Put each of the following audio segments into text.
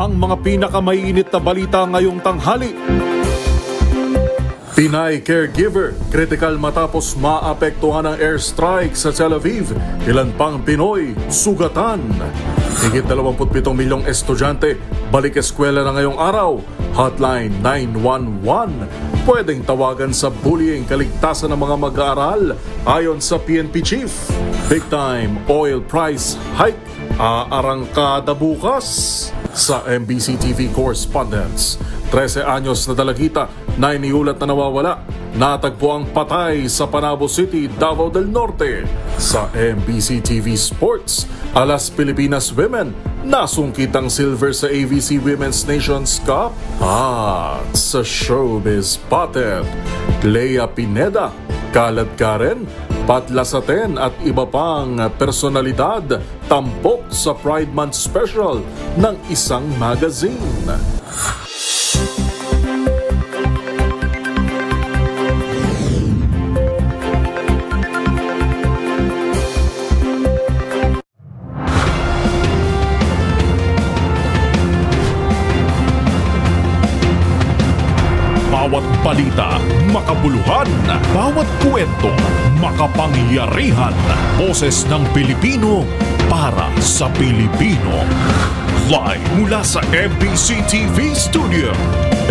ang mga pinakamainit na balita ngayong tanghali. Pinay caregiver, kritikal matapos maapektuhan ng airstrike sa Tel Aviv. Ilan pang Pinoy, sugatan. Higit 27 milyong estudyante, balik eskwela na ngayong araw. Hotline 911. Pwedeng tawagan sa bullying, kaligtasan ng mga mag-aaral ayon sa PNP chief. Big time oil price hike, aarangkada bukas. Sa MBC TV correspondents, 13 anyos na dalagita na iniulat na nawawala, natagpo ang patay sa Panabo City, Davao del Norte. Sa MBC TV Sports, Alas Pilipinas Women, nasungkit ang silver sa AVC Women's Nations Cup. At sa Showbiz Spotted, Lea Pineda, Kalad Karen, Patlasaten at iba pang personalidad tampok sa Pride Month Special ng isang magazine. Bawat balita, makabuluhan. Bawat kwento, makapangyarihan. Boses ng Pilipino para sa Pilipino. Live mula sa MBC TV Studio.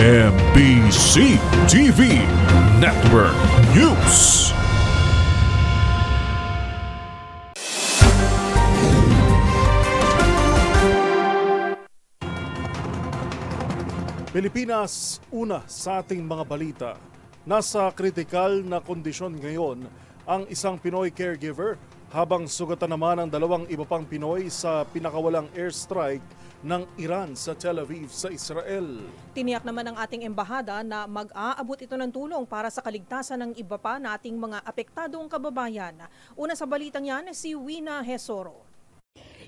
MBC TV Network News. Pilipinas, una sa ating mga balita. Nasa kritikal na kondisyon ngayon ang isang Pinoy caregiver habang sugatan naman ang dalawang iba pang Pinoy sa pinakawalang airstrike ng Iran sa Tel Aviv sa Israel. Tiniyak naman ng ating embahada na mag-aabot ito ng tulong para sa kaligtasan ng iba pa nating mga apektadong kababayan. Una sa balitang yan, si Wina Hesoro.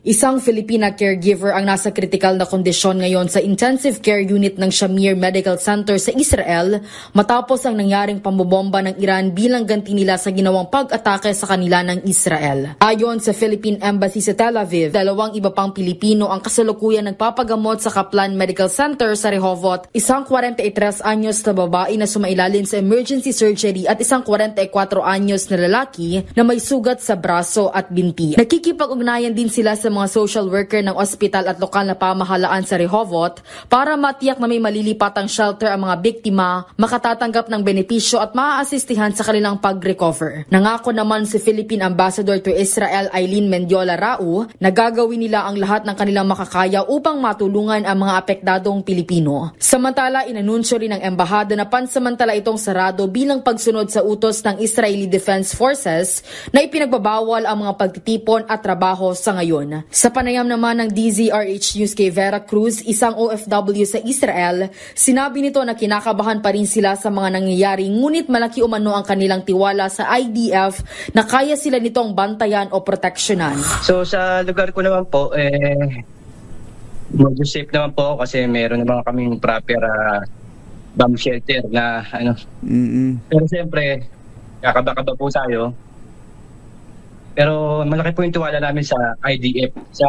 Isang Filipina caregiver ang nasa kritikal na kondisyon ngayon sa intensive care unit ng Shamir Medical Center sa Israel matapos ang nangyaring pambobomba ng Iran bilang ganti nila sa ginawang pag-atake sa kanila ng Israel. Ayon sa Philippine Embassy sa Tel Aviv, dalawang iba pang Pilipino ang kasalukuyan nagpapagamot sa Kaplan Medical Center sa Rehovot, isang 43 anyos na babae na sumailalim sa emergency surgery at isang 44 anyos na lalaki na may sugat sa braso at binti. Nakikipag-ugnayan din sila sa mga social worker ng ospital at lokal na pamahalaan sa Rehovot para matiyak na may malilipatang shelter ang mga biktima, makatatanggap ng benepisyo at maaasistihan sa kanilang pag-recover. Nangako naman si Philippine Ambassador to Israel Eileen Mendiola Rau na gagawin nila ang lahat ng kanilang makakaya upang matulungan ang mga apektadong Pilipino. Samantala, inanunsyo rin ng embahada na pansamantala itong sarado bilang pagsunod sa utos ng Israeli Defense Forces na ipinagbabawal ang mga pagtitipon at trabaho sa ngayon. Sa panayam naman ng DZRH News kay Vera Cruz, isang OFW sa Israel, sinabi nito na kinakabahan pa rin sila sa mga nangyayari ngunit malaki umano ang kanilang tiwala sa IDF na kaya sila nitong bantayan o proteksyonan. So sa lugar ko naman po, medyo safe naman po ako kasi meron naman kaming proper bomb shelter na ano. Pero siyempre, kakaba-kaba po tayo. Pero malaki po yung tiwala namin sa IDF, sa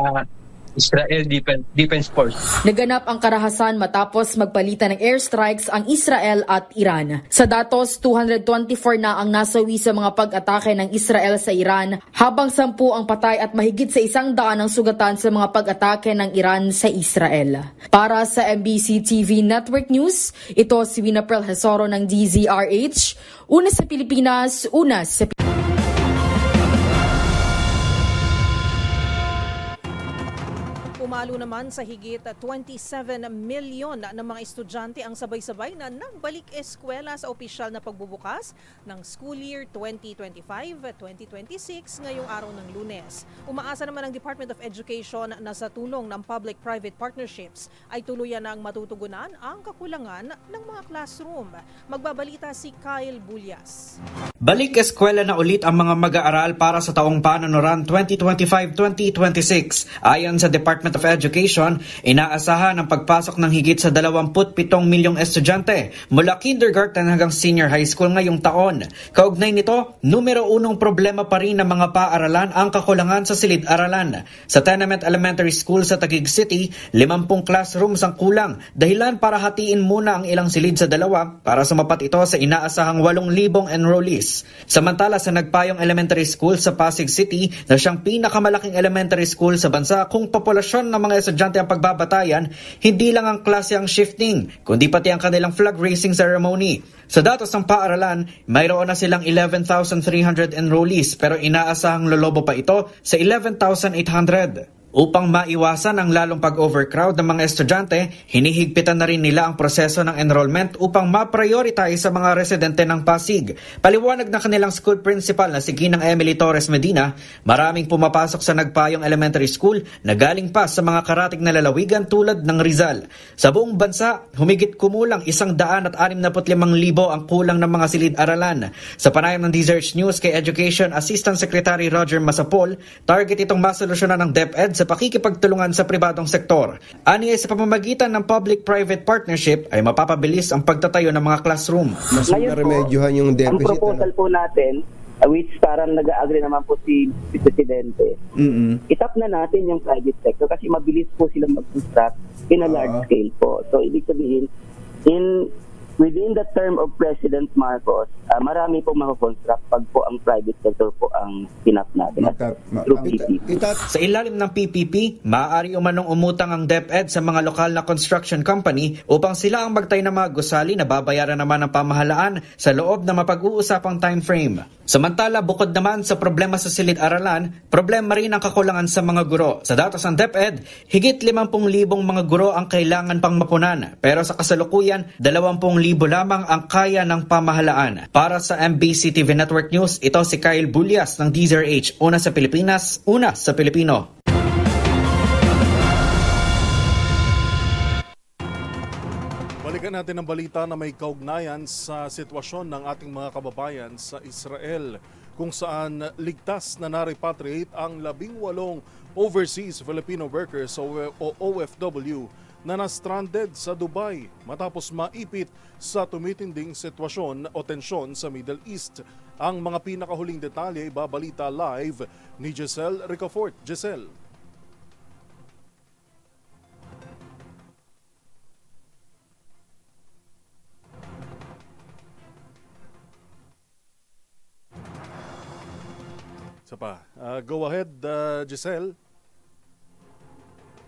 Israel Defense Force. Naganap ang karahasan matapos magpalitan ng airstrikes ang Israel at Iran. Sa datos, 224 na ang nasawi sa mga pag-atake ng Israel sa Iran, habang 10 ang patay at mahigit sa 100 ang sugatan sa mga pag-atake ng Iran sa Israel. Para sa MBC TV Network News, ito si Winaprel Hesoro ng DZRH. Una sa Pilipinas, una sa Pumalo naman sa higit 27 milyon ng mga estudyante ang sabay-sabay na nagbalik eskwela sa opisyal na pagbubukas ng school year 2025-2026 ngayong araw ng Lunes. Umaasa naman ang Department of Education na sa tulong ng public-private partnerships ay tuluyan ng matutugunan ang kakulangan ng mga classroom. Magbabalita si Kyle Bulyas. Balik eskwela na ulit ang mga mag-aaral para sa taong pananuran 2025-2026 ayon sa Department of Education, inaasahan ang pagpasok ng higit sa 27 milyong estudyante mula kindergarten hanggang senior high school ngayong taon. Kaugnay nito, numero 1 problema pa rin ng mga paaralan ang kakulangan sa silid-aralan. Sa Tenement Elementary School sa Taguig City, 50 classrooms ang kulang, dahilan para hatiin muna ang ilang silid sa dalawa para sumapat ito sa inaasahang 8,000 enrollees. Samantala sa Nagpayong Elementary School sa Pasig City na siyang pinakamalaking elementary school sa bansa kung populasyon ng mga estudyante ang pagbabatayan, hindi lang ang klase ang shifting, kundi pati ang kanilang flag raising ceremony. Sa datos ng paaralan, mayroon na silang 11,300 enrollees pero inaasahang lolobo pa ito sa 11,800. Upang maiwasan ang lalong pag-overcrowd ng mga estudyante, hinihigpitan na rin nila ang proseso ng enrollment upang ma-prioritize sa mga residente ng Pasig. Paliwanag ng kanilang school principal na si Ginang Emily Torres Medina, maraming pumapasok sa Nagpayong Elementary School na galing pa sa mga karatig na lalawigan tulad ng Rizal. Sa buong bansa, humigit kumulang 165,000 ang kulang ng mga silid-aralan. Sa panayam ng DZRH News kay Education Assistant Secretary Roger Masapol, target itong masolusyonan ng DepEd sa pakikipagtulungan sa pribadong sektor. Aniya sa pamamagitan ng public-private partnership ay mapapabilis ang pagtatayo ng mga classroom. Mas maremedyohan yung deficit. Ang proposal po natin, which parang nag-agree naman po si Presidente, itap na natin yung private sector kasi mabilis po silang mag-construct in a large scale po. So, ibig sabihin, within the term of President Marcos, marami pong makakonstruct pag po ang private sector po ang tinap natin through PPP. Sa ilalim ng PPP, maaari umanong umutang ang DepEd sa mga lokal na construction company upang sila ang magtay ng mga gusali na babayaran naman ng pamahalaan sa loob na mapag-uusapang time frame. Samantala, bukod naman sa problema sa silid-aralan, problema rin ang kakulangan sa mga guro. Sa datos ng DepEd, higit 50,000 mga guro ang kailangan pang mapunan. Pero sa kasalukuyan, 20,000 lamang ang kaya ng pamahalaan. Para sa MBC TV Network News, ito si Kyle Bulyas ng DZRH. Una sa Pilipinas, una sa Pilipino. Balikan natin ang balita na may kaugnayan sa sitwasyon ng ating mga kababayan sa Israel, kung saan ligtas na na-repatriate ang 18 overseas Filipino workers o OFW na na-stranded sa Dubai matapos maipit sa tumitinding sitwasyon o tensyon sa Middle East. Ang mga pinakahuling detalye ibabalita live ni Giselle Ricafort. Giselle. Go ahead, Giselle.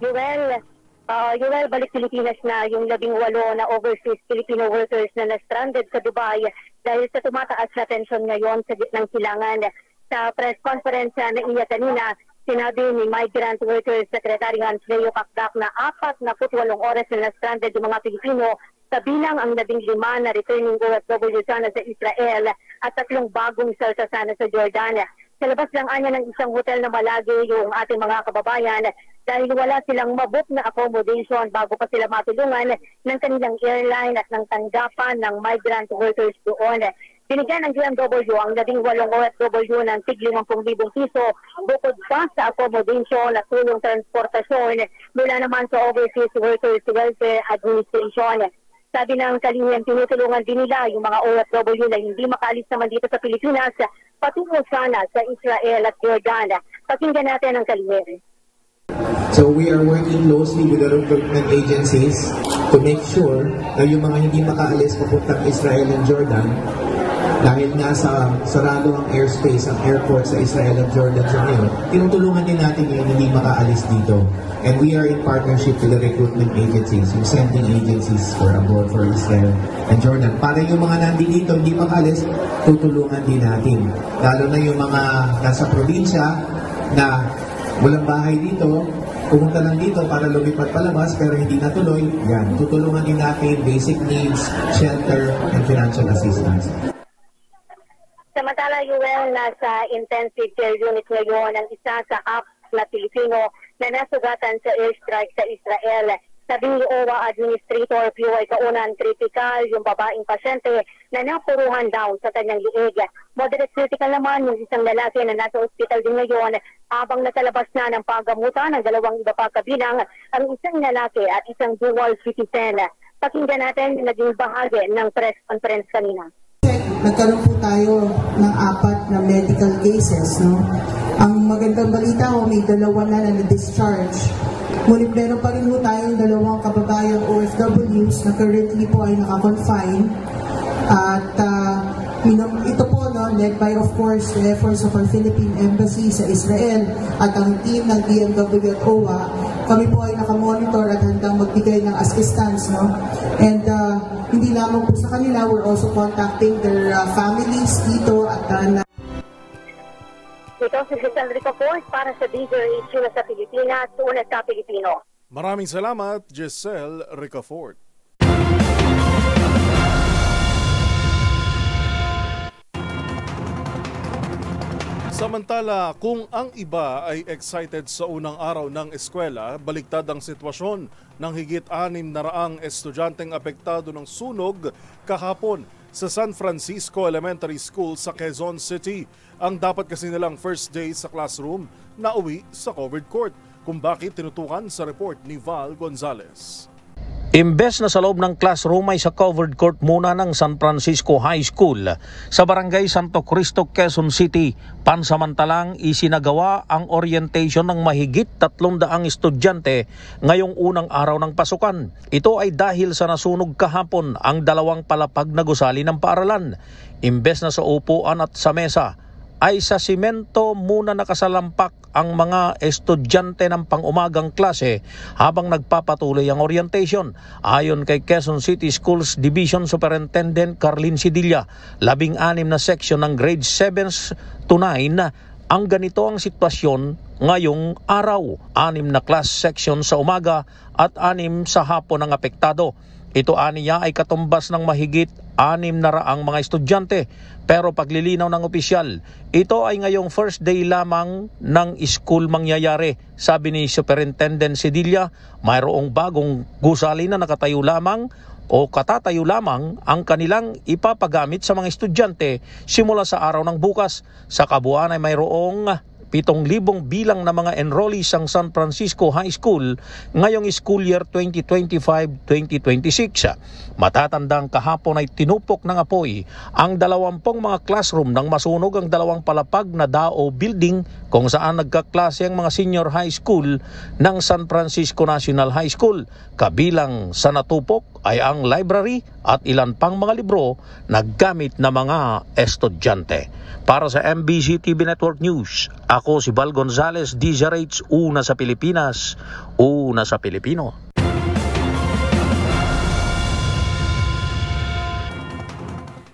Joel, balik Pilipinas na yung 18 na overseas Filipino workers na na-stranded sa Dubai dahil sa tumataas na tensyon ngayon sa gitnang silangan. Sa press conference na iya kanina, sinabi ni Migrant Workers Secretary Hans Leo Kakdak na 48 oras na na-stranded yung mga Pilipino, kabilang ang 15 na returning OFW sana sa Israel at 3 bagong salsa sana sa Jordan. Sa labas lang anya ng isang hotel na malagi yung ating mga kababayan dahil wala silang mabook na accommodation bago pa sila matulungan ng kanilang airline at ng tanggapan ng migrant workers doon. Binigyan ng DMW ang 18 OFW ng tig 50,000 piso bukod pa sa accommodation at tulong transportasyon mula naman sa Overseas Workers Welfare Administration. Sabi ng kalihim, tinutulungan din nila yung mga OFW na hindi makaalis naman dito sa Pilipinas patungo sana sa Israel at Jordan. Pakinggan natin ang kalihim. So we are working closely with the recruitment agencies to make sure na yung mga hindi makaalis papuntang Israel and Jordan dahil nga sarado ang airspace, ang airport sa Israel at Jordan sa ngayon, tinutulungan din natin yung hindi makaalis dito. And we are in partnership with the recruitment agencies, yung sending agencies for abroad for Israel and Jordan. Para yung mga nandito hindi makaalis, tutulungan din natin. Lalo na yung mga nasa probinsya na walang bahay dito, pumunta lang dito para lumipat palabas pero hindi natuloy, yan. Tutulungan din natin basic needs, shelter, and financial assistance. Samantala, UL, nasa intensive care unit ngayon ang isa sa 4 na Pilipino na nasugatan sa airstrike sa Israel. Sabi ni OWA Administrator Pioy Kaunan, critical yung babaeng pasyente na napuruhan daw sa kanyang liig. Moderate critical naman yung isang lalaki na nasa ospital din ngayon habang nakalabas na ng paggamutan ng dalawang iba pa kabilang ang isang lalaki at isang dual citizen. Pakinggan natin yung naging bahagi ng press conference kanina. Nagkaroon po tayo ng 4 na medical cases. No? Ang magandang balita ko, may 2 na na-discharge. Ngunit meron pa rin po tayong 2 kababayang OFWs na currently po ay naka-confine. At ito po, no, led by of course the efforts of our Philippine Embassy sa Israel at ang team ng DMW at OWA, kami po ay nakamonitor at handang magbigay ng assistance. No? And hindi lamang po sa kanila, we're also contacting their families dito at ito si Giselle Ricafort para sa DZRH na sa Pilipinas, una sa Pilipino. Maraming salamat, Giselle Ricafort. Samantala, kung ang iba ay excited sa unang araw ng eskwela, baliktad ang sitwasyon ng higit 600 estudyanteng apektado ng sunog kahapon sa San Francisco Elementary School sa Quezon City. Ang dapat kasi nilang first day sa classroom na uwi sa covered court. Kung bakit tinutukan sa report ni Val Gonzalez. Imbes na sa loob ng classroom ay sa covered court muna ng San Francisco High School sa Barangay Santo Cristo, Quezon City, pansamantalang isinagawa ang orientation ng mahigit 300 estudyante ngayong unang araw ng pasukan. Ito ay dahil sa nasunog kahapon ang 2 palapag na gusali ng paaralan. Imbes na sa upuan at sa mesa, ay sa simento muna nakasalampak ang mga estudyante ng pang-umagang klase habang nagpapatuloy ang orientation. Ayon kay Quezon City Schools Division Superintendent Carlin Sidilla, 16 na section ng grade 7 to 9 ang ganito ang sitwasyon ngayong araw. 6 na class section sa umaga at 6 sa hapon ang apektado. Ito aniya ay katumbas ng mahigit 600 mga estudyante. Pero paglilinaw ng opisyal, ito ay ngayong first day lamang ng school mangyayari. Sabi ni Superintendent Sedilla, mayroong bagong gusali na nakatayo lamang o katatayo lamang ang kanilang ipapagamit sa mga estudyante simula sa araw ng bukas. Sa kabuuan ay mayroong 7,000 bilang na mga enrollees ang San Francisco High School ngayong school year 2025-2026. Matatandang kahapon ay tinupok ng apoy ang 20 mga classroom nang masunog ang 2 palapag na Dao Building kung saan nagkaklase ang mga senior high school ng San Francisco National High School. Kabilang sa natupok ay ang library at ilan pang mga libro na gamit na mga estudyante. Para sa MBC TV Network News, ako si Val Gonzalez, DZRH, una sa Pilipinas, una sa Pilipino.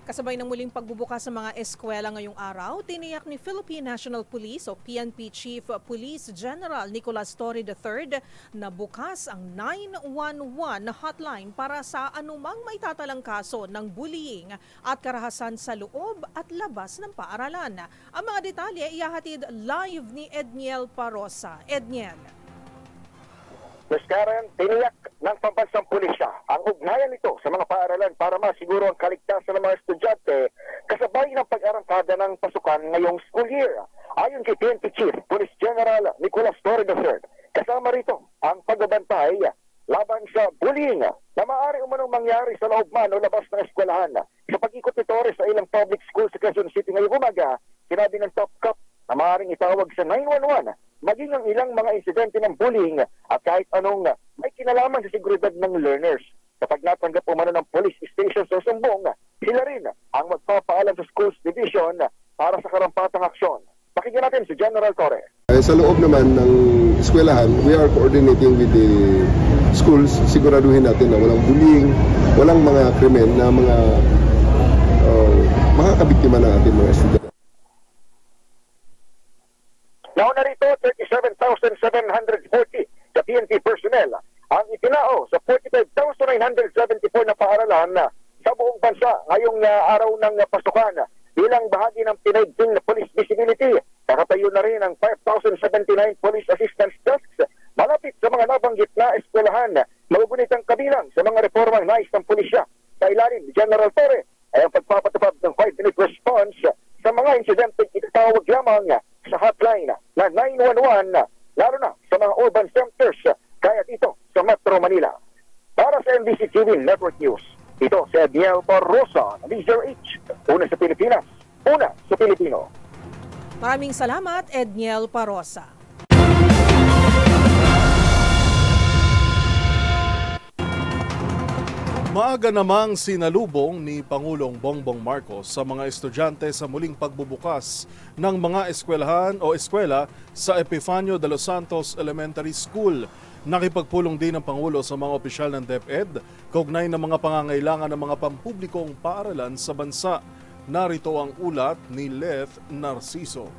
Kasabay ng muling pagbubukas sa mga eskwela ngayong araw, tiniyak ni Philippine National Police o PNP Chief Police General Nicolas Torre III na bukas ang 911 hotline para sa anumang maitatalang kaso ng bullying at karahasan sa loob at labas ng paaralan. Ang mga detalye ihahatid live ni Edniel Parosa. Edniel. Ms. Karen, tiniyak ng pambansang pulisya ang ugnayan nito sa mga paaralan para masiguro ang kaligtasan ng mga estudyante kasabay ng pag-arangkada ng pasukan ngayong school year. Ayon kay PNP Chief Police General Nicolas Torre III, kasama rito ang pagbabantay laban sa bullying na maaari umanong mangyari sa loob man o labas ng eskwelahan. Sa pag-ikot ni Torre sa ilang public schools sa Quezon City ngayong umaga, sinabi ng top cop na maaaring itawag sa 911 maging ang ilang mga insidente ng bullying at kahit anong may kinalaman sa seguridad ng learners. Kapag natanggap umano ng police station sa sumbong, sila rin ang magpapaalam sa schools division para sa karampatang aksyon. Pakinggan natin si General Torre. Sa loob naman ng eskwelahan, we are coordinating with the schools. Siguraduhin natin na walang bullying, walang mga krimen na mga makakabiktima ng ating mga estudyante. Nauna rito, 37,740 sa PNP personnel ang itinao sa 45,974 na paaralan sa buong bansa ngayong araw ng pasukan. Bilang bahagi ng pinaigting na police visibility, nakatayo na rin ang 5,079 police assistance desks malapit sa mga nabanggit na eskwelahan. Magugunit ang kabilang sa mga reformang nais ng pulisya sa ilalim ni General Torre ay ang pagpapatupad ng 5-minute response sa mga insidenteng itatawag lamang sa hotline na 911, lalo na sa mga urban centers kaya dito sa Metro Manila. Para sa MBC TV Network News, ito si Edniel Parrosa ng DZRH. Una sa Pilipinas, una sa Pilipino. Maraming salamat, Edniel Parrosa. Maaga namang sinalubong ni Pangulong Bongbong Marcos sa mga estudyante sa muling pagbubukas ng mga eskwelahan o eskwela sa Epifanio de los Santos Elementary School. Nakipagpulong din ang Pangulo sa mga opisyal ng DepEd kaugnay ng mga pangangailangan ng mga pampublikong paaralan sa bansa. Narito ang ulat ni Leth Narciso.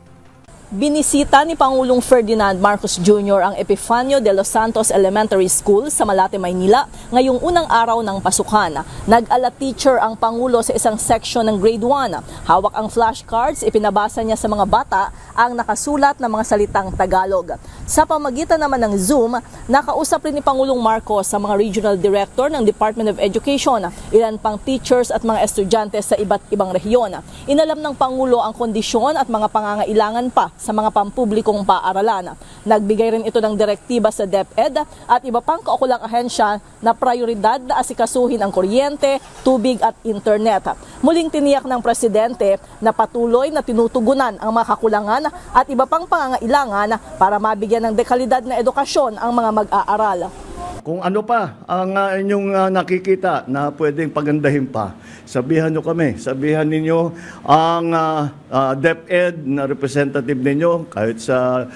Binisita ni Pangulong Ferdinand Marcos Jr. ang Epifanio de los Santos Elementary School sa Malate, Maynila ngayong unang araw ng pasukan. Nag-ala teacher ang Pangulo sa isang section ng grade 1. Hawak ang flashcards, ipinabasa niya sa mga bata ang nakasulat na mga salitang Tagalog. Sa pamagitan naman ng Zoom, nakausap rin ni Pangulong Marcos sa mga regional director ng Department of Education, ilan pang teachers at mga estudyante sa iba't ibang rehiyon. Inalam ng Pangulo ang kondisyon at mga pangangailangan pa sa mga pampublikong paaralan. Nagbigay rin ito ng direktiba sa DepEd at iba pang kaukulang ahensya na prioridad na asikasuhin ang kuryente, tubig at internet. Muling tiniyak ng Presidente na patuloy na tinutugunan ang mga kakulangan at iba pang pangangailangan para mabigyan ng dekalidad na edukasyon ang mga mag-aaral. Kung ano pa ang inyong nakikita na pwedeng pagandahin pa, sabihan nyo kami. Sabihan ninyo ang DepEd na representative ninyo kahit sa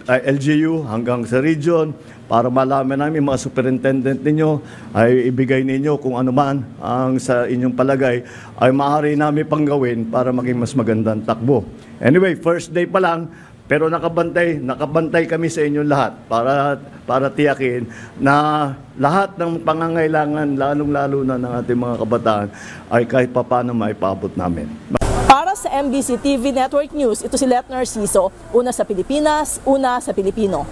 LGU hanggang sa region para malaman namin mga superintendent ninyo ay ibigay ninyo kung ano man ang sa inyong palagay ay maaari namin panggawin para maging mas magandang takbo. Anyway, first day pa lang, pero nakabantay kami sa inyong lahat para tiyakin na lahat ng pangangailangan, lalong-lalo na ng ating mga kabataan, ay kahit papaano maipaabot namin. Para sa MBC TV Network News, ito si Leth Narciso, una sa Pilipinas, una sa Pilipino.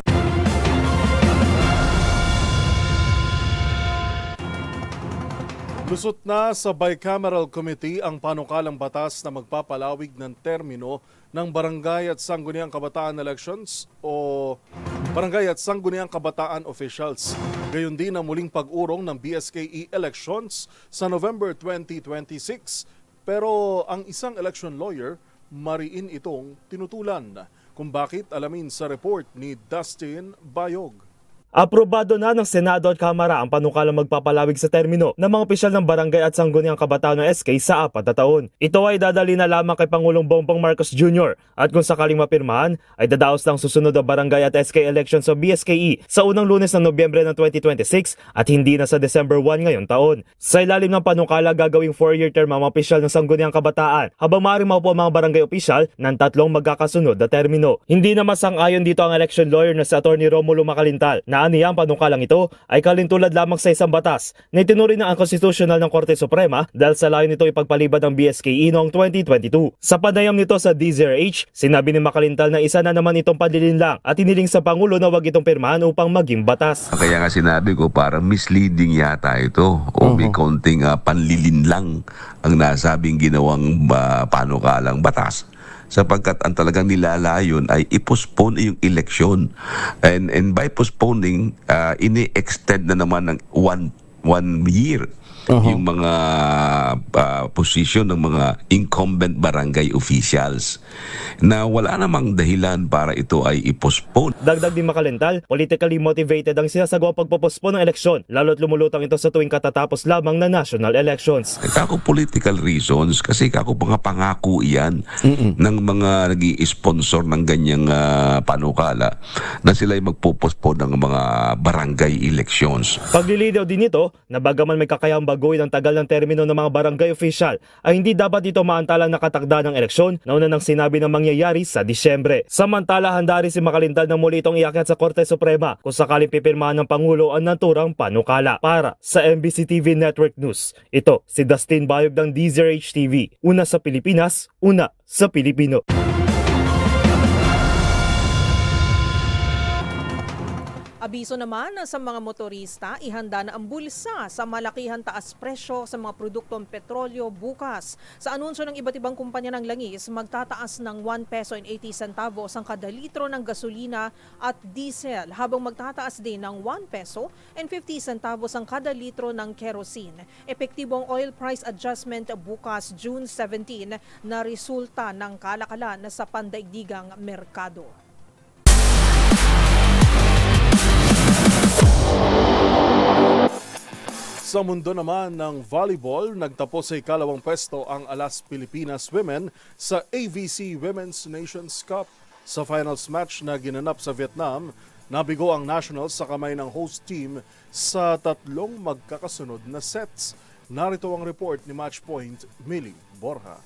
Lusot na sa Bicameral Committee ang panukalang batas na magpapalawig ng termino ng Barangay at Sangguniang Kabataan Elections o Barangay at Sangguniang Kabataan Officials. Gayon din ang muling pag-urong ng BSKE elections sa November 2026. Pero ang isang election lawyer, mariin itong tinutulan. Kung bakit, alamin sa report ni Dustin Bayog. Aprobado na ng Senado at Kamara ang panukalang magpapalawig sa termino ng mga opisyal ng Barangay at Sangguniang Kabataan o SK sa 4 na taon. Ito ay dadali na lamang kay Pangulong Bongbong Marcos Jr. at kung sakaling mapirmahan ay dadaos lang susunod ang Barangay at SK elections o BSKE sa unang Lunes ng Nobyembre ng 2026 at hindi na sa December 1 ngayong taon. Sa ilalim ng panukala gagawing 4-year term ang mga opisyal ng Sangguniang Kabataan habang maaaring maupo ang mga barangay opisyal ng 3 magkakasunod na termino. Hindi na masang-ayon dito ang election lawyer na si Atty. Romulo Macalintal na aniya ang panukalang ito ay kalintulad lamang sa isang batas na itinuring na ang konstitusyonal ng Korte Suprema dahil sa layo nito ipagpalibad ng BSKE noong 2022. Sa panayam nito sa DZRH, sinabi ni Macalintal na isa na naman itong panlilinlang at iniling sa Pangulo na wag itong pirmahan upang maging batas. Kaya nga sinabi ko parang misleading yata ito o may konting panlilinlang ang nasabing ginawang panukalang batas. Sapagkat ang talagang nilalayon ay i-postpone yung eleksyon. And by postponing, ini-extend na naman ng one year yung mga position ng mga incumbent barangay officials na wala namang dahilan para ito ay i-postpone. Dagdag ni Macalintal, politically motivated ang sinasagawang pagpo-postpone ng eleksyon, lalo't lumulutang ito sa tuwing katatapos lamang na national elections. Kako political reasons kasi kako pangako iyan ng mga nag-i-sponsor ng ganyang panukala na sila ay magpo-postpone ng mga barangay elections. Paglilidaw din ito na bagaman may kakayahang baguhin ang tagal ng termino ng mga barangay official ay hindi dapat ito maantalang nakatakda ng eleksyon na una nang sinabi na mangyayari sa Disyembre. Samantala, handa rin si Macalintal na muli itong iakyat sa Korte Suprema kung sakaling pipirmahan ng Pangulo ang naturang panukala. Para sa MBC TV Network News, ito si Dustin Bayog ng DZRH TV. Una sa Pilipinas, una sa Pilipino. Abiso naman sa mga motorista, ihanda na ang bulsa sa malakihan taas presyo sa mga produktong petrolyo bukas. Sa anunsyo ng iba't ibang kumpanya ng langis, magtataas ng 1 peso and 80 centavos ang kada litro ng gasolina at diesel, habang magtataas din ng 1 peso and 50 centavos ang kada litro ng kerosene. Epektibong oil price adjustment bukas June 17 na resulta ng kalakalan sa pandaigdigang merkado. Sa mundo naman ng volleyball, nagtapos sa ikalawang pwesto ang Alas Pilipinas Women sa AVC Women's Nations Cup. Sa finals match na ginanap sa Vietnam, nabigo ang nationals sa kamay ng host team sa 3 magkakasunod na sets. Narito ang report ni Matchpoint Millie Borja.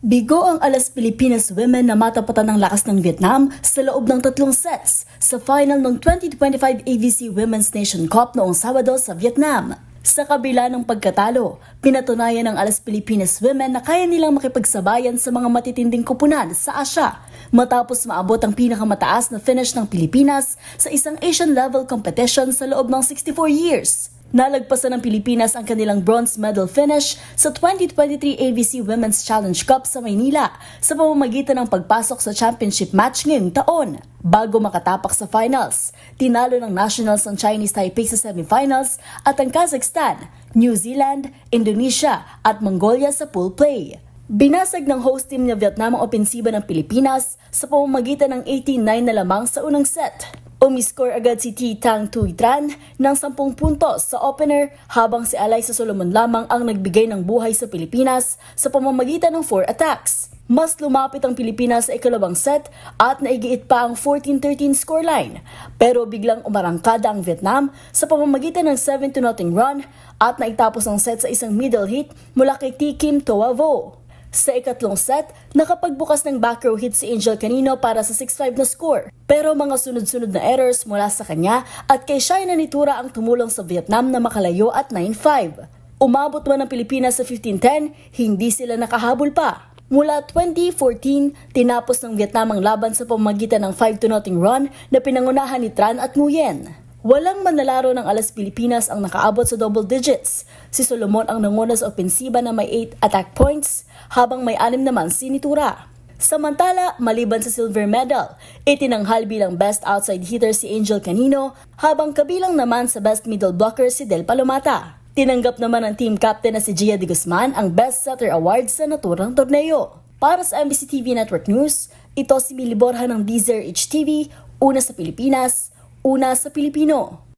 Bigo ang Alas Pilipinas Women na matapatan ng lakas ng Vietnam sa loob ng 3 sets sa final ng 2025 AVC Women's Nation Cup noong Sabado sa Vietnam. Sa kabila ng pagkatalo, pinatunayan ng Alas Pilipinas Women na kaya nilang makipagsabayan sa mga matitinding koponan sa Asia matapos maabot ang pinakamataas na finish ng Pilipinas sa isang Asian level competition sa loob ng 64 years. Nalagpasan ng Pilipinas ang kanilang bronze medal finish sa 2023 AVC Women's Challenge Cup sa Maynila sa pamamagitan ng pagpasok sa championship match ngayong taon. Bago makatapak sa finals, tinalo ng nationals ang Chinese Taipei sa semifinals at ang Kazakhstan, New Zealand, Indonesia at Mongolia sa pool play. Binasag ng host team ng Vietnam ang opensiba ng Pilipinas sa pamamagitan ng 18-9 na lamang sa unang set. Umiscore agad si Thi Tang Thuy Tran ng 10 puntos sa opener habang si Alyssa Solomon lamang ang nagbigay ng buhay sa Pilipinas sa pamamagitan ng 4 attacks. Mas lumapit ang Pilipinas sa ikalawang set at naigiit pa ang 14-13 scoreline. Pero biglang umarangkada ang Vietnam sa pamamagitan ng 7-0 run at naitapos ang set sa isang middle hit mula kay T. Kim Toa Vo. Sa ikatlong set, nakapagbukas ng back row hit si Angel Canino para sa 6-5 na score. Pero mga sunod-sunod na errors mula sa kanya at kay Shaina Nitura ang tumulong sa Vietnam na makalayo at 9-5. Umabot man ang Pilipinas sa 15-10, hindi sila nakahabol pa. Mula 2014, tinapos ng Vietnam ang laban sa pamamagitan ng 5-0 run na pinangunahan ni Tran at Nguyen. Walang manlalaro ng Alas Pilipinas ang nakaabot sa double digits. Si Solomon ang nanguna sa opensiba na may 8 attack points, habang may 6 naman si Nitura. Samantala, maliban sa silver medal, itinanghal bilang best outside hitter si Angel Canino, habang kabilang naman sa best middle blocker si Del Palomata. Tinanggap naman ng team captain na si Gia de Guzman ang best setter award sa naturang torneo. Para sa MBC TV Network News, ito si Millie Borja ng DZRH TV, una sa Pilipinas, una sa Pilipino.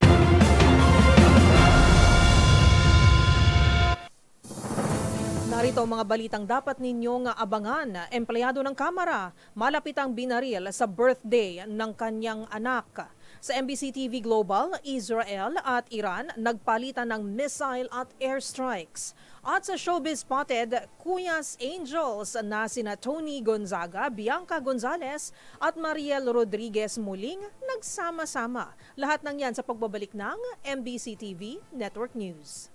Narito ang mga balitang dapat ninyong abangan. Empleyado ng Kamara, malapit ang binaril sa birthday ng kanyang anak. Sa MBC TV Global, Israel at Iran nagpalitan ng missile at airstrikes. At sa Showbiz Spotted, Kuyas Angels na sina Tony Gonzaga, Bianca Gonzalez at Mariel Rodriguez muling nagsama-sama. Lahat ng yan sa pagbabalik ng MBC TV Network News.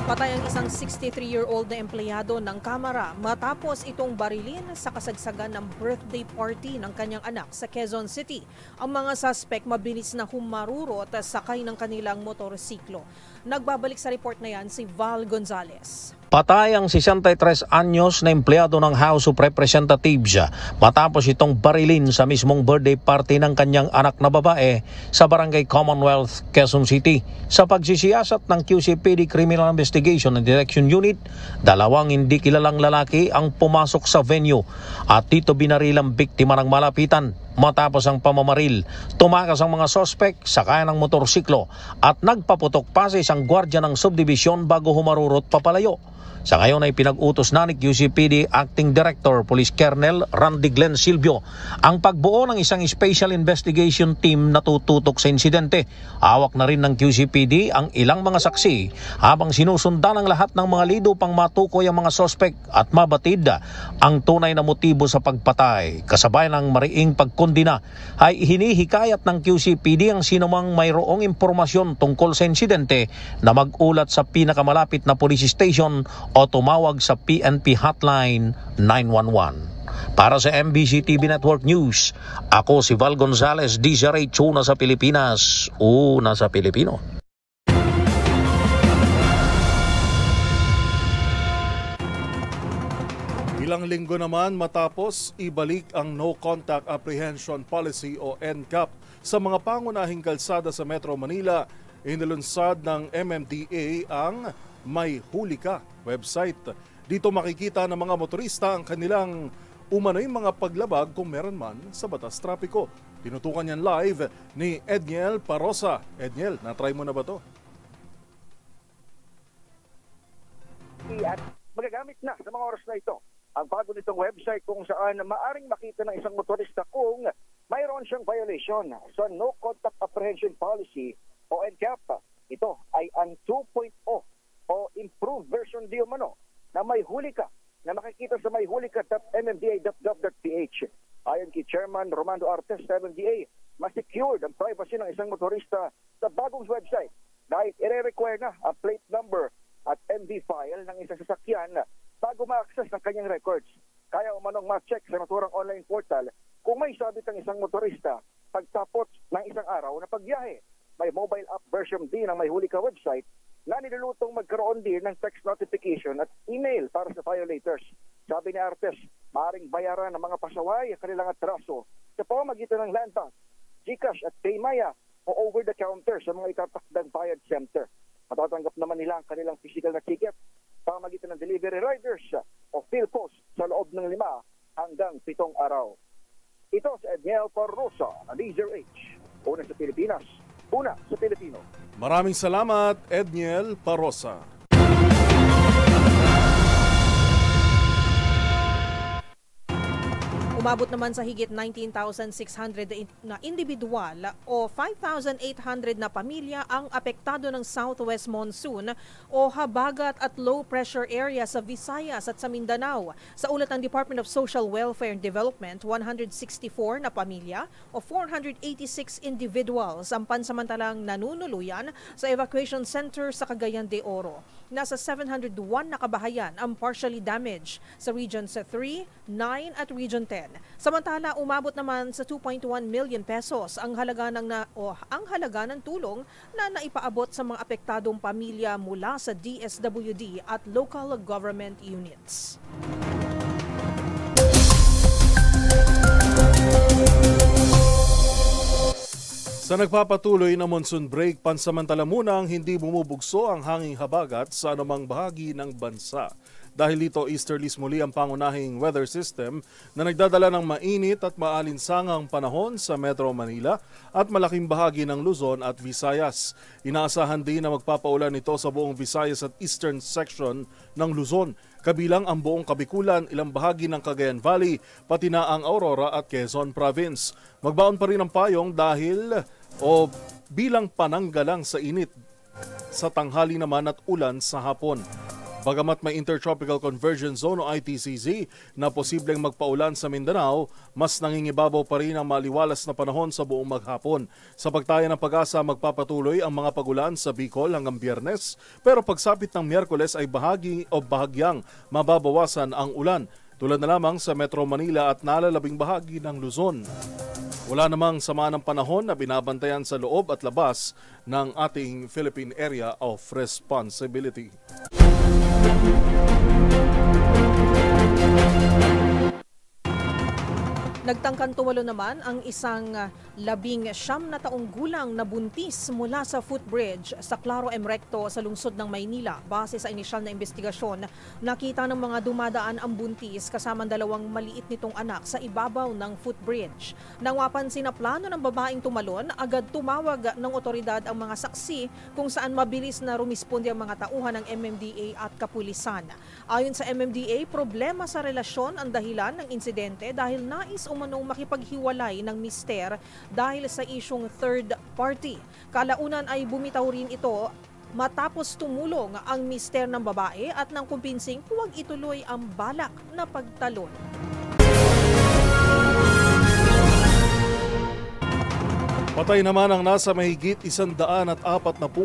Patay ang isang 63-year-old na empleyado ng Kamara matapos itong barilin sa kasagsagan ng birthday party ng kanyang anak sa Quezon City. Ang mga suspect mabilis na humarurot sakay ng kanilang motorsiklo. Nagbabalik sa report na yan si Val Gonzalez. Patay ang 63 anyos na empleyado ng House of Representatives matapos itong barilin sa mismong birthday party ng kanyang anak na babae sa Barangay Commonwealth, Quezon City. Sa pagsisiyasat ng QCPD Criminal Investigation and Detection Unit, 2 hindi kilalang lalaki ang pumasok sa venue at dito binarilang biktima ng malapitan. Matapos ang pamamaril, tumakas ang mga sospek sa kaya ng motorsiklo at nagpaputok pa sa isang gwardya ng subdivision bago humarurot papalayo. Sa ngayon ay pinag-utos na ni QCPD Acting Director Police Colonel Randy Glenn Silvio ang pagbuo ng isang Special Investigation Team na tututok sa insidente. Hawak na rin ng QCPD ang ilang mga saksi habang sinusundan ang lahat ng mga lido pang matukoy ang mga sospek at mabatid ang tunay na motibo sa pagpatay. Kasabay ng mariing pagkondina ay hinihikayat ng QCPD ang sinumang mayroong impormasyon tungkol sa insidente na mag-ulat sa pinakamalapit na police station o tumawag sa PNP hotline 911. Para sa MBC TV Network News, ako si Val Gonzalez, DZRH, una sa Pilipinas, una sa Pilipino. Ilang linggo naman matapos ibalik ang No Contact Apprehension Policy o NCAP sa mga pangunahing kalsada sa Metro Manila, inilunsad ng MMDA ang May Huli Ka website. Dito makikita ng mga motorista ang kanilang umano'y mga paglabag kung meron man sa batas trapiko. Tinutukan yan live ni Edniel Parosa. Edniel, na-try mo na ba to? At magagamit na sa mga oras na ito ang bago nitong website kung saan maaring makita ng isang motorista kung mayroon siyang violation sa No Contact Apprehension Policy o NCAP. Ito ay ang 2.0 o improved version di umano na may huli ka na makikita sa mayhulika.mmda.gov.ph. Ayon kay Chairman Romando Artes sa MMDA, mas-secured ang privacy ng isang motorista sa bagong website dahil ire-require na ang plate number at MV file ng isang sasakyan bago ma-access ng kanyang records. Kaya umanong ma-check sa naturang online portal kung may sabit ang isang motorista pagtapos ng isang araw na pagbiyahe. May mobile app version din ng May Huli Ka website na nilulutong magkaroon din ng text notification at email para sa violators. Sabi ni Artes, maaaring bayaran ng mga pasaway ang kanilang atraso sa pamamagitan ng Land Bank, GCash at Paymaya o over-the-counter sa mga itatakdang bayad center. Matatanggap naman nila ang kanilang physical na ticket sa pamamagitan ng delivery riders o PhilPost sa loob ng 5 hanggang 7 araw. Ito si Edniel Parosa, DZRH, una sa Pilipinas, una sa Pilipino. Maraming salamat, Edniel Parosa. Umabot naman sa higit 19,600 na individual o 5,800 na pamilya ang apektado ng southwest monsoon o habagat at low pressure area sa Visayas at sa Mindanao. Sa ulat ng Department of Social Welfare and Development, 164 na pamilya o 486 individuals ang pansamantalang nanunuluyan sa evacuation center sa Cagayan de Oro. Nasa 701 na kabahayan ang partially damaged sa Regions 3, 9 at Region 10. Samantala, umabot naman sa 2.1 million pesos ang halaga ng tulong na naipaabot sa mga apektadong pamilya mula sa DSWD at local government units. Sa nagpapatuloy na monsoon break, pansamantala muna ang hindi bumubugso ang hanging habagat sa anumang bahagi ng bansa. Dahil dito, easterlies muli ang pangunahing weather system na nagdadala ng mainit at maalinsangang panahon sa Metro Manila at malaking bahagi ng Luzon at Visayas. Inaasahan din na magpapaulan ito sa buong Visayas at eastern section ng Luzon, kabilang ang buong Kabikulan, ilang bahagi ng Cagayan Valley, pati na ang Aurora at Quezon Province. Magbaon pa rin ang payong bilang pananggalang sa init sa tanghali naman at ulan sa hapon. Bagamat may Intertropical Convergence Zone o ITCZ na posibleng magpaulan sa Mindanao, mas nangingibabaw pa rin ang maliwalas na panahon sa buong maghapon. Sa pagtaya ng Pag-asa, magpapatuloy ang mga pagulan sa Bicol hanggang Biyernes, pero pagsapit ng Miyerkules ay bahagyang mababawasan ang ulan, tulad na lamang sa Metro Manila at nalalabing bahagi ng Luzon. Wala namang sama ng panahon na binabantayan sa loob at labas ng ating Philippine Area of Responsibility. Nagtangkang tumalo naman ang isang 19 na taong gulang na buntis mula sa footbridge sa Claro M. Recto sa lungsod ng Maynila. Base sa inisyal na investigasyon, nakita ng mga dumadaan ang buntis kasama dalawang maliit nitong anak sa ibabaw ng footbridge. Nang mapansin na plano ng babaeng tumalon, agad tumawag ng otoridad ang mga saksi kung saan mabilis na rumisponde ang mga tauhan ng MMDA at kapulisan. Ayon sa MMDA, problema sa relasyon ang dahilan ng insidente dahil nais umanong makipaghiwalay ng mister dahil sa isyong third party. Kalaunan ay bumitaw rin ito matapos tumulong ang mister ng babae at nang kumpinsing huwag ituloy ang balak na pagtalon. Patay naman ang nasa mahigit 140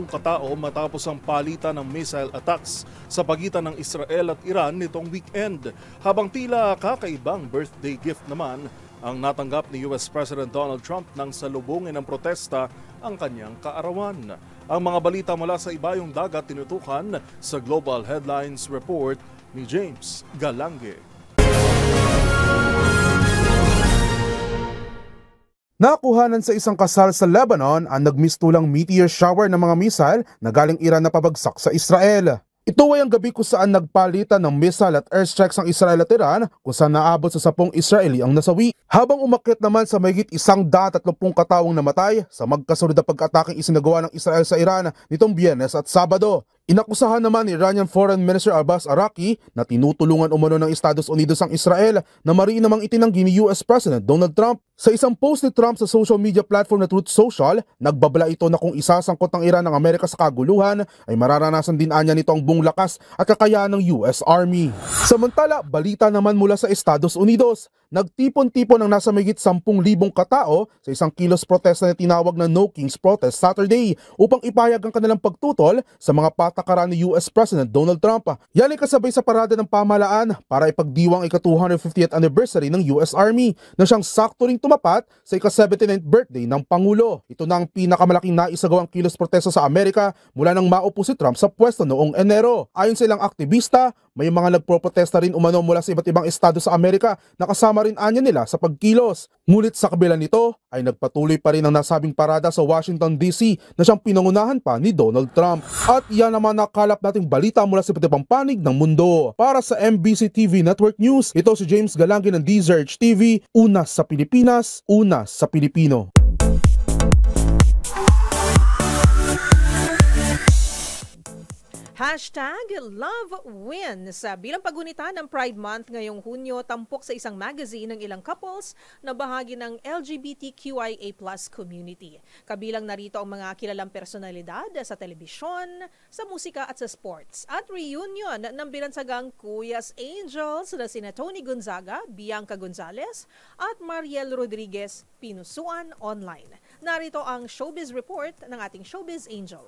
katao matapos ang palitan ng missile attacks sa pagitan ng Israel at Iran nitong weekend. Habang tila kakaibang birthday gift naman ang natanggap ni US President Donald Trump nang salubungin ng protesta ang kanyang kaarawan. Ang mga balita mula sa ibayong dagat tinutukan sa Global Headlines Report ni James Galange. Nakuhanan sa isang kasal sa Lebanon ang nagmistulang meteor shower ng mga missile na galing Iran na pabagsak sa Israel. Ito ay ang gabi kung saan nagpalitan ng missile at airstrikes ang Israel at Iran kung saan naabot sa 10 Israeli ang nasawi. Habang umakyat naman sa mahigit 130 kataong namatay sa magkasunod na pag-ataking isinagawa ng Israel sa Iran nitong Biyernes at Sabado. Inakusahan naman ni Iranian Foreign Minister Abbas Araqi na tinutulungan umano ng Estados Unidos ang Israel na mariin namang itinanggi ni US President Donald Trump. Sa isang post ni Trump sa social media platform na Truth Social, nagbabala ito na kung isasangkot ng Iran ng Amerika sa kaguluhan ay mararanasan din anya nito ang buong lakas at kakayahan ng US Army. Samantala, balita naman mula sa Estados Unidos. Nagtipon-tipon ang nasa mahigit 10,000 katao sa isang kilos protesta na tinawag na No Kings Protest Saturday upang ipahayag ang kanilang pagtutol sa mga patakaran ni US President Donald Trump. Yan ay kasabay sa parada ng pamahalaan para ipagdiwang ika-250th anniversary ng US Army na siyang sakto ring tumapat sa ika-79th birthday ng Pangulo. Ito na ang pinakamalaking naisagawang kilos protesta sa Amerika mula nang maupo si Trump sa pwesto noong Enero. Ayon sa ilang aktivista, may mga nagproprotesta rin umano mula sa iba't ibang estado sa Amerika na kasama rin anya nila sa pagkilos. Ngunit sa kabila nito ay nagpatuloy pa rin ang nasabing parada sa Washington DC na siyang pinangunahan pa ni Donald Trump. At yan naman nakalap nating balita mula sa iba't ibang panig ng mundo. Para sa MBC TV Network News, ito si James Galange ng DZRH TV, una sa Pilipinas, una sa Pilipino. #LoveWins. Bilang pagunita ng Pride Month ngayong Hunyo, tampok sa isang magazine ng ilang couples na bahagi ng LGBTQIA+ community. Kabilang narito ang mga kilalang personalidad sa telebisyon, sa musika at sa sports. At reunion ng binansagang Kuya's Angels na sina Tony Gonzaga, Bianca Gonzalez at Mariel Rodriguez pinusuan online. Narito ang Showbiz Report ng ating Showbiz Angel.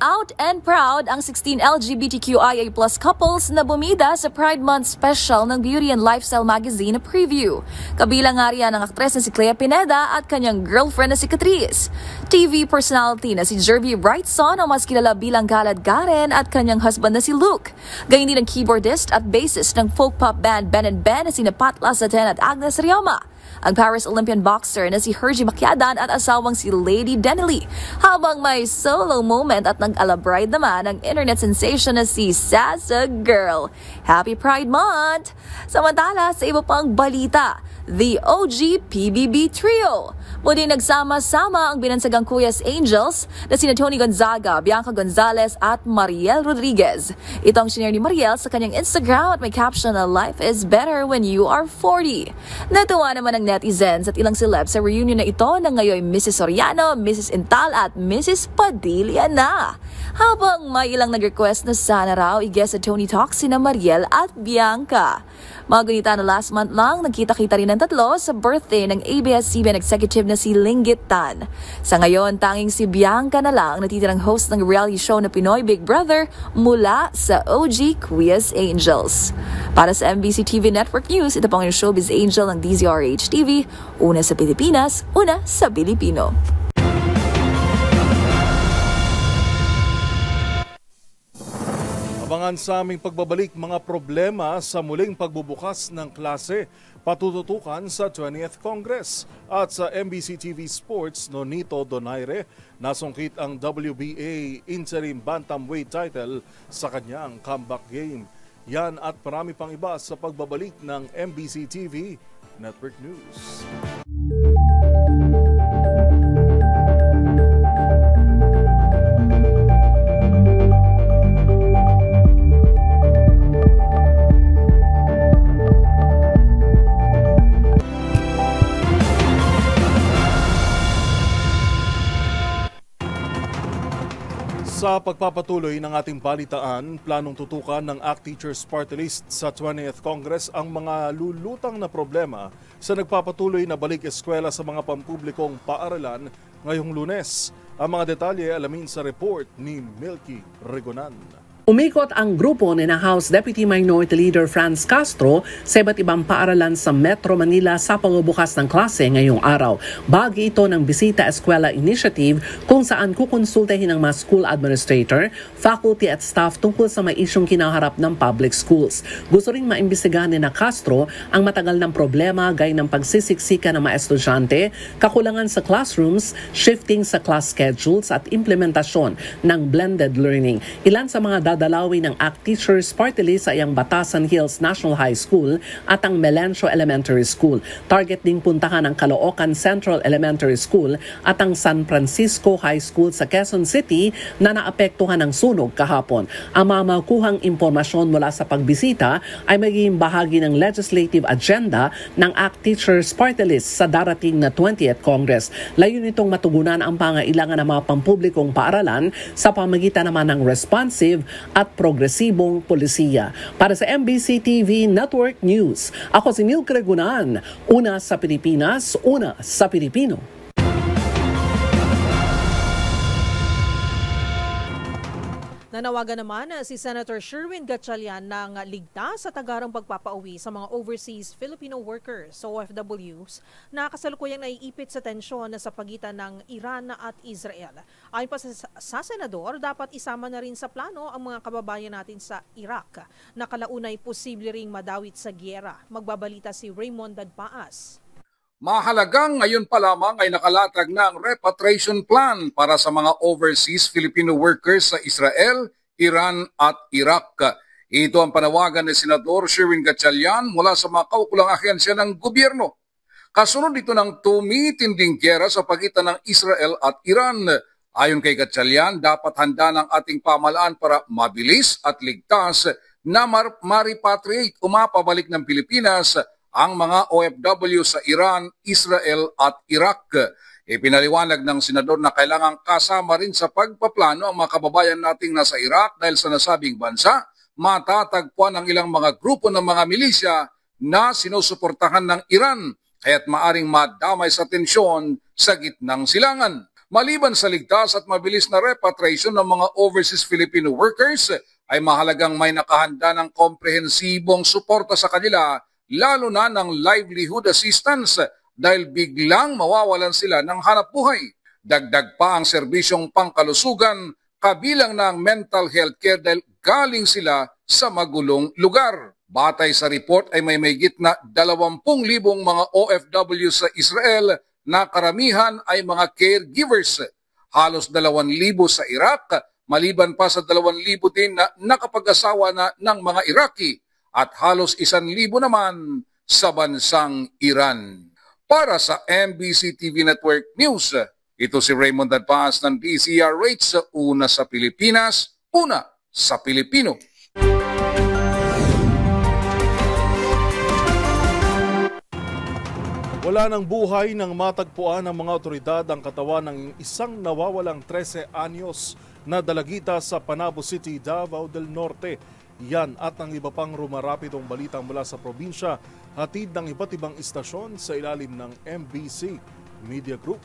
Out and proud ang 16 LGBTQIA+ couples na bumida sa Pride Month special ng Beauty and Lifestyle magazine na Preview. Kabilang nga riyan ang aktres na si Clea Pineda at kanyang girlfriend na si Catrice. TV personality na si Jervie Brightson ang mas kilala bilang Galad Garen at kanyang husband na si Luke. Gayun din ang keyboardist at bassist ng folk pop band Ben & Ben na si Pat Lazaten at Agnes Rioma. Ang Paris Olympian boxer na si Hergy Makiadan at asawang si Lady Denely. Habang may solo moment at nag-alabride naman ang internet sensation na si Sasa Girl. Happy Pride Month! Samantala, sa iba pang balita, the OG PBB Trio. Muling nagsama-sama ang binansagang Kuya's Angels na sina Tony Gonzaga, Bianca Gonzalez at Mariel Rodriguez. Ito ang shinare ni Mariel sa kanyang Instagram at may caption na "Life is better when you are 40". Natuwa naman ang netizens at ilang celebs sa reunion na ito na ngayon Mrs. Soriano, Mrs. Intal at Mrs. Padilla na. Habang may ilang nag-request na sana raw i-guest sa Tony Talks sina Mariel at Bianca. Mga gunita na last month lang, nagkita-kita rin ng tatlo sa birthday ng ABS-CBN executive na si Linggit Tan. Sa ngayon, tanging si Bianca na lang natitirang host ng reality show na Pinoy Big Brother mula sa OG Kuya's Angels. Para sa MBC TV Network News, ito pang yung Showbiz Angel ng DZRH TV, una sa Pilipinas, una sa Pilipino. Abangan sa aming pagbabalik mga problema sa muling pagbubukas ng klase, patututukan sa 20th Congress. At sa MBC TV Sports, Nonito Donaire, nasungkit ang WBA Interim Bantamweight title sa kanyang comeback game. Yan at marami pang iba sa pagbabalik ng MBC TV Network News. Sa pagpapatuloy ng ating balitaan, planong tutukan ng ACT Teachers Party List sa 20th Congress ang mga lulutang na problema sa nagpapatuloy na balik eskwela sa mga pampublikong paaralan ngayong Lunes. Ang mga detalye alamin sa report ni Milky Regonan. Umikot ang grupo ni na House Deputy Minority Leader Franz Castro sa iba't ibang paaralan sa Metro Manila sa pagbubukas ng klase ngayong araw. Bahagi ito ng Bisita Eskwela Initiative kung saan kukonsultahin ng mga school administrator, faculty at staff tungkol sa may isyong kinaharap ng public schools. Gusto ring maimbestigahan ni na Castro ang matagal ng problema gaya ng pagsisiksika ng mga estudyante, kakulangan sa classrooms, shifting sa class schedules at implementasyon ng blended learning. Ilan sa mga dadalawin ng ACT Teachers Party List ay ang Batasan Hills National High School at ang Melencio Elementary School. Target ding puntahan ang Caloocan Central Elementary School at ang San Francisco High School sa Quezon City na naapektuhan ng sunog kahapon. Ang mga makuhang impormasyon mula sa pagbisita ay magiging bahagi ng legislative agenda ng ACT Teachers Party List sa darating na 20th Congress. Layun nitong matugunan ang pangailangan ng mga pampublikong paaralan sa pamagitan naman ng responsive at progresibong polisiya. Para sa MBC TV Network News, ako si Milky Regonan, una sa Pilipinas, una sa Pilipino. Nanawagan naman si Senator Sherwin Gatchalian ng ligtas sa tagarang pagpapauwi sa mga overseas Filipino workers o OFWs na kasalukuyang naiipit sa tensyon sa pagitan ng Iran at Israel. Ayon pa sa Senador, dapat isama na rin sa plano ang mga kababayan natin sa Iraq na kalaunay posible ring madawit sa giyera. Magbabalita si Raymond Dadpaas. Mahalagang ngayon pa lamang ay nakalatag na ang repatriation plan para sa mga overseas Filipino workers sa Israel, Iran at Iraq. Ito ang panawagan ni Senador Sherwin Gatchalian mula sa mga kaukulang ahensya ng gobyerno. Kasunod ito ng tumitinding giyera sa pagitan ng Israel at Iran. Ayon kay Gatchalian, dapat handa ng ating pamahalaan para mabilis at ligtas na ma-repatriate o mapabalik ng Pilipinas ang mga OFW sa Iran, Israel at Iraq. Ipinaliwanag ng senador na kailangang kasama rin sa pagpaplano ang mga kababayan nating nasa Iraq dahil sa nasabing bansa, matatagpuan ang ilang mga grupo ng mga milisya na sinusuportahan ng Iran kaya't maaring madamay sa tensyon sa gitnang silangan. Maliban sa ligtas at mabilis na repatriation ng mga overseas Filipino workers, ay mahalagang may nakahanda ng komprehensibong suporta sa kanila lalo na ng livelihood assistance dahil biglang mawawalan sila ng hanapbuhay. Dagdag pa ang serbisyong pangkalusugan kabilang ng mental health care dahil galing sila sa magulong lugar. Batay sa report ay may mahigit na 20,000 mga OFW sa Israel na karamihan ay mga caregivers. Halos 2,000 sa Iraq, maliban pa sa 2,000 din na nakapag-asawa na ng mga Iraqi at halos 1,000 naman sa bansang Iran. Para sa MBC TV Network News, ito si Raymond Dadpaas ng DCRH, una sa Pilipinas, una sa Pilipino. Wala ng buhay nang matagpuan ng mga otoridad ang katawan ng isang nawawalang 13 anyos na dalagita sa Panabo City, Davao del Norte. Yan at ang iba pang rumarapidong balita mula sa probinsya, hatid ng iba't ibang istasyon sa ilalim ng MBC Media Group.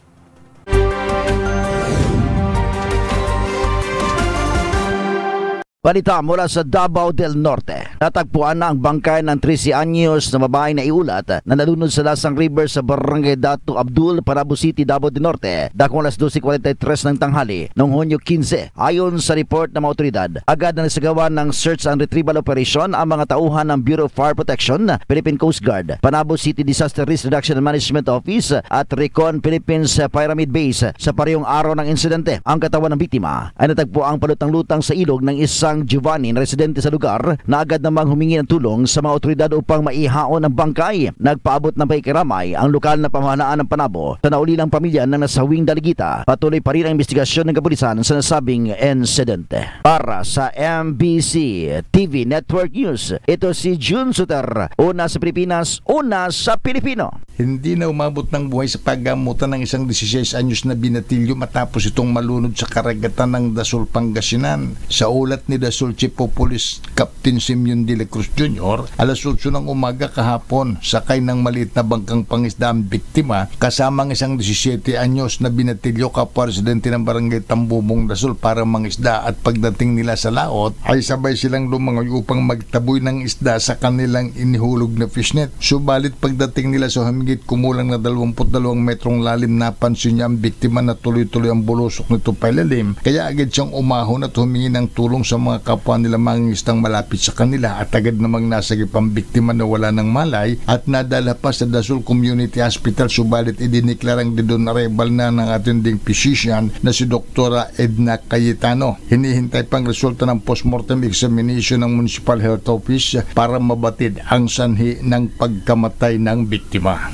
Balita mula sa Davao del Norte. Natagpuan na ang bangkay ng 13 anyos na babae na iulat na nalunod sa Lasang River sa Barangay Dato Abdul, Panabo City, Davao del Norte, dakong alas 12:43 ng tanghali noong Hunyo 15. Ayon sa report ng mga otoridad, agad na nasagawa ng search and retrieval operation ang mga tauhan ng Bureau of Fire Protection, Philippine Coast Guard, Panabo City Disaster Risk Reduction and Management Office at Recon Philippines Pyramid Base. Sa parehong araw ng insidente, ang katawan ng biktima ay natagpo ang palutang-lutang sa ilog ng isang Giovanni na residente sa lugar na agad namang humingi ng tulong sa mga otoridad upang maihaon ang bangkay. Nagpaabot ng pakikiramay ang lokal na pamahalaan ng Panabo sa naulilang pamilya ng nasawing daligita. Patuloy pa rin ang investigasyon ng kapulisan sa nasabing insidente. Para sa MBC TV Network News, ito si June Suter. Una sa Pilipinas, una sa Pilipino. Hindi na umabot ng buhay sa paggamutan ng isang 16 anyos na binatilyo matapos itong malunod sa karagatan ng Dasol, Pangasinan. Sa ulat ni Dasol Chief of Police Captain Simeon de la Cruz Jr., alas 8 ng umaga kahapon, sakay ng maliit na bangkang pangisda ang biktima kasamang isang 17 anyos na binatilyo kapwa residente ng Barangay Tambubong, Dasol para mangisda, at pagdating nila sa laot ay sabay silang lumangoy upang magtaboy ng isda sa kanilang inihulog na fishnet. Subalit pagdating nila sa humigit kumulang na 22 metrong lalim, napansin niya ang biktima na tuloy-tuloy ang bulusok nito pailalim, kaya agad siyang umahon at humingi ng tulong sa mga kapwa nila mangingisdang malapit sa kanila, at agad namang nasagip ang biktima na wala ng malay at nadala pa sa Dasol Community Hospital. Subalit idineklarang dedon arrival na ng attending physician na si Dr. Edna Cayetano. Hinihintay pang resulta ng postmortem examination ng Municipal Health Office para mabatid ang sanhi ng pagkamatay ng biktima.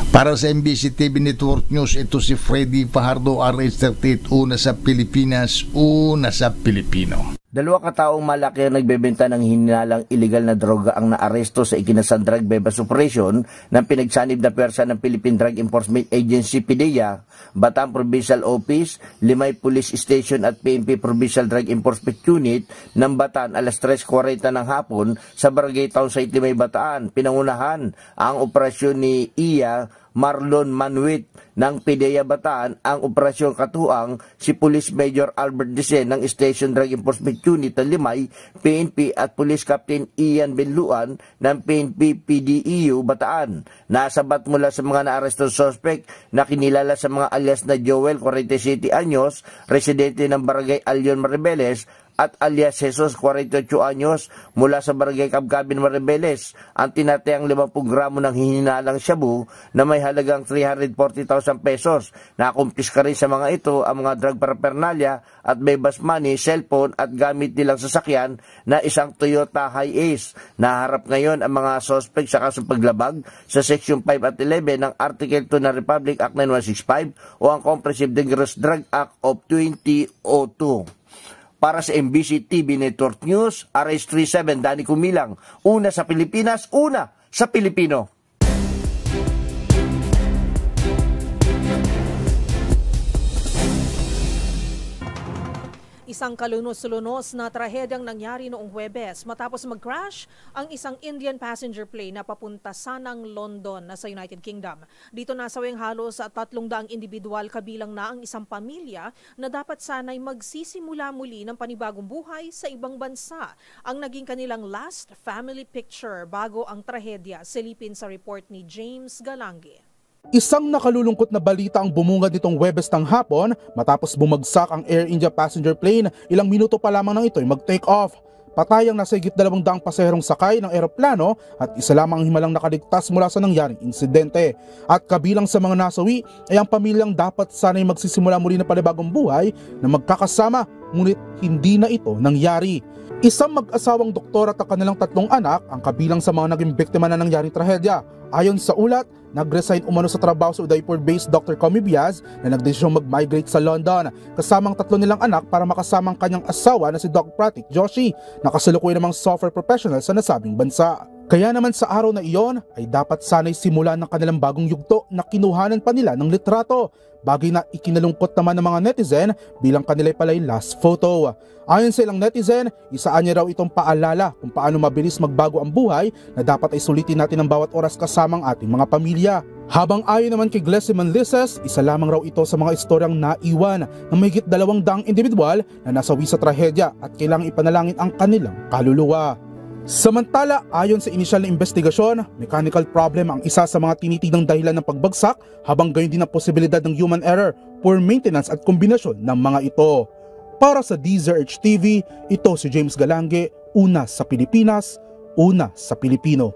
Para sa MBC TV Network News, ito si Freddy Fajardo, RH38, una sa Pilipinas, una sa Pilipino. Dalawa kataong malaki ang nagbebenta ng hinalang illegal na droga ang naaresto sa ikinasang drug bebas operation ng pinagsanib na pwersa ng Philippine Drug Enforcement Agency PDEA, Bataan Provincial Office, Limay Police Station at PNP Provincial Drug Enforcement Unit ng Bataan alas 3:40 ng hapon sa Barangay Town Site Limay, Bataan. Pinangunahan ang operasyon ni Iya Marlon Manuit ng PDEA Bataan. Ang operasyon katuang si Police Major Albert Dicen ng Station Drug Enforcement Unit ng Limay, PNP at Police Captain Ian Benluan ng PNP PDEU Bataan. Nasabat mula sa mga naarestong suspect na kinilala sa mga alias na Joel, 47 anyos, residente ng Barangay Alyon, Maribeles, at alias Jesus, 48 anyos, mula sa Barangay Kabkabin, Maribeles. Ang tinatayang 50 gramo ng hihinalang shabu na may halagang 340,000 pesos. Nakumpiska rin sa mga ito ang mga drug paraphernalia at bebas money, cellphone at gamit nilang sasakyan na isang Toyota Hi-Ace. Naharap ngayon ang mga suspect sa kasong paglabag sa Section 5 at 11 ng Article 2 ng Republic Act 9165 o ang Comprehensive Dangerous Drug Act of 2002. Para sa MBC TV Network News, RH37, Danny Kumilang, una sa Pilipinas, una sa Pilipino. Isang kalunos-lunos na trahedyang nangyari noong Huwebes matapos mag-crash ang isang Indian passenger plane na papunta sanang London na sa United Kingdom. Dito nasawing halos 300 individual, kabilang na ang isang pamilya na dapat sanay magsisimula muli ng panibagong buhay sa ibang bansa. Ang naging kanilang last family picture bago ang trahedya. Silipin sa report ni James Galange. Isang nakalulungkot na balita ang bumungad nitong Huwebes ng hapon matapos bumagsak ang Air India passenger plane. Ilang minuto pa lamang nang ito'y mag-take off. Patay ang nasa higit 200 pasaherong sakay ng eroplano at isa lamang ang himalang nakaligtas mula sa nangyaring insidente. At kabilang sa mga nasawi ay ang pamilyang dapat sanay magsisimula muli ng panibagong buhay na magkakasama, ngunit hindi na ito nangyari. Isang mag-asawang doktor at ang kanilang 3 anak ang kabilang sa mga naging biktima na nangyaring trahedya. Ayon sa ulat, nag-resign umano sa trabaho sa Udaipur-based Dr. Comi Biaz na nagdesisyong mag-migrate sa London kasamang 3 nilang anak para makasamang kanyang asawa na si Doc Pratik Joshi na kasalukuyan namang software professional sa nasabing bansa. Kaya naman sa araw na iyon ay dapat sanay simulan ng kanilang bagong yugto na kinuhanan pa nila ng litrato, bagay na ikinalungkot naman ng mga netizen bilang kanila'y pala'y last photo. Ayon sa ilang netizen, isaan niya raw itong paalala kung paano mabilis magbago ang buhay na dapat ay sulitin natin ang bawat oras kasamang ating mga pamilya. Habang ayon naman kay Glessy Manlises, isa lamang raw ito sa mga istoryang naiwan ng mahigit 200 individual na nasawi sa trahedya at kailangang ipanalangin ang kanilang kaluluwa. Samantala, ayon sa inisyal na investigasyon, mechanical problem ang isa sa mga tinitinang dahilan ng pagbagsak, habang gayon din ang posibilidad ng human error, poor maintenance at kombinasyon ng mga ito. Para sa DZRH TV, ito si James Galange, una sa Pilipinas, una sa Pilipino.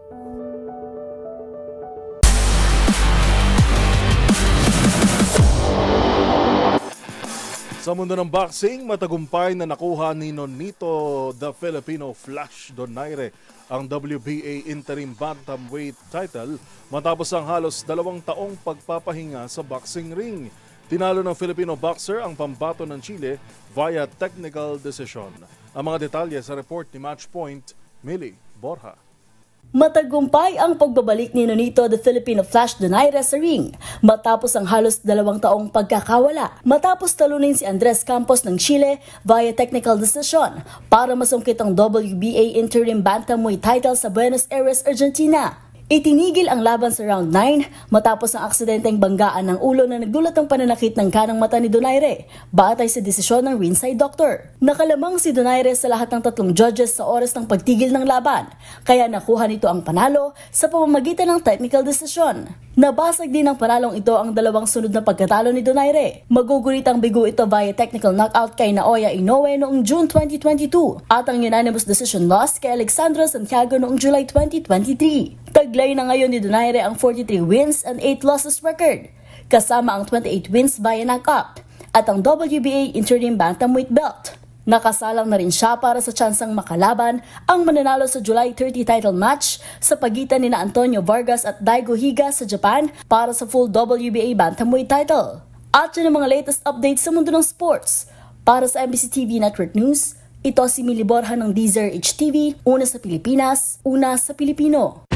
Sa mundo ng boxing, matagumpay na nakuha ni Nonito the Filipino Flash Donaire ang WBA Interim Bantamweight title matapos ang halos 2 taong pagpapahinga sa boxing ring. Tinalo ng Filipino boxer ang pambato ng Chile via technical decision. Ang mga detalye sa report ni Matchpoint, Millie Borja. Matagumpay ang pagbabalik ni Nonito the Filipino Flash Donaire sa ring matapos ang halos 2 taong pagkakawala. Matapos talunin si Andres Campos ng Chile via technical decision para masungkit ang WBA Interim Bantamweight title sa Buenos Aires, Argentina. Itinigil ang laban sa round 9 matapos ang aksidenteng banggaan ng ulo na nagdulot ng pananakit ng kanang mata ni Donaire, batay sa desisyon ng ringside doctor. Nakalamang si Donaire sa lahat ng 3 judges sa oras ng pagtigil ng laban, kaya nakuha nito ang panalo sa pamamagitan ng technical decision. Nabasag din ng panalong ito ang 2 sunod na pagkatalo ni Donaire. Magugulit ang bigo ito via technical knockout kay Naoya Inoue noong June 2022 at ang unanimous decision loss kay Alexandra Santiago noong July 2023. Taglay na ngayon ni Donaire ang 43 wins and 8 losses record, kasama ang 28 wins via knockout at ang WBA Interim Bantamweight belt. Nakasalang na rin siya para sa tsansang makalaban ang mananalo sa July 30 title match sa pagitan ni Antonio Vargas at Daigo Higa sa Japan para sa full WBA Bantamweight title. At yun ang mga latest updates sa mundo ng sports. Para sa MBC TV Network News, ito si Millie Borja ng DZRH TV, una sa Pilipinas, una sa Pilipino.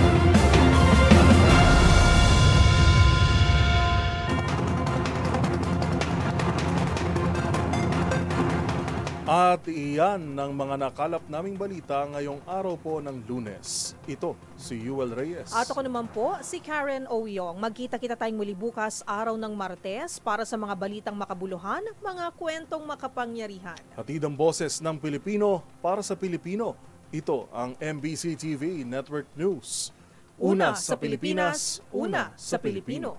At iyan ng mga nakalap naming balita ngayong araw po ng Lunes. Ito si Yuel Reyes. At ako naman po, si Karen Oyong. Magkita-kita tayong muli bukas araw ng Martes para sa mga balitang makabuluhan, mga kwentong makapangyarihan. Hatid ang boses ng Pilipino para sa Pilipino. Ito ang MBC TV Network News. Una sa Pilipinas, una sa Pilipino.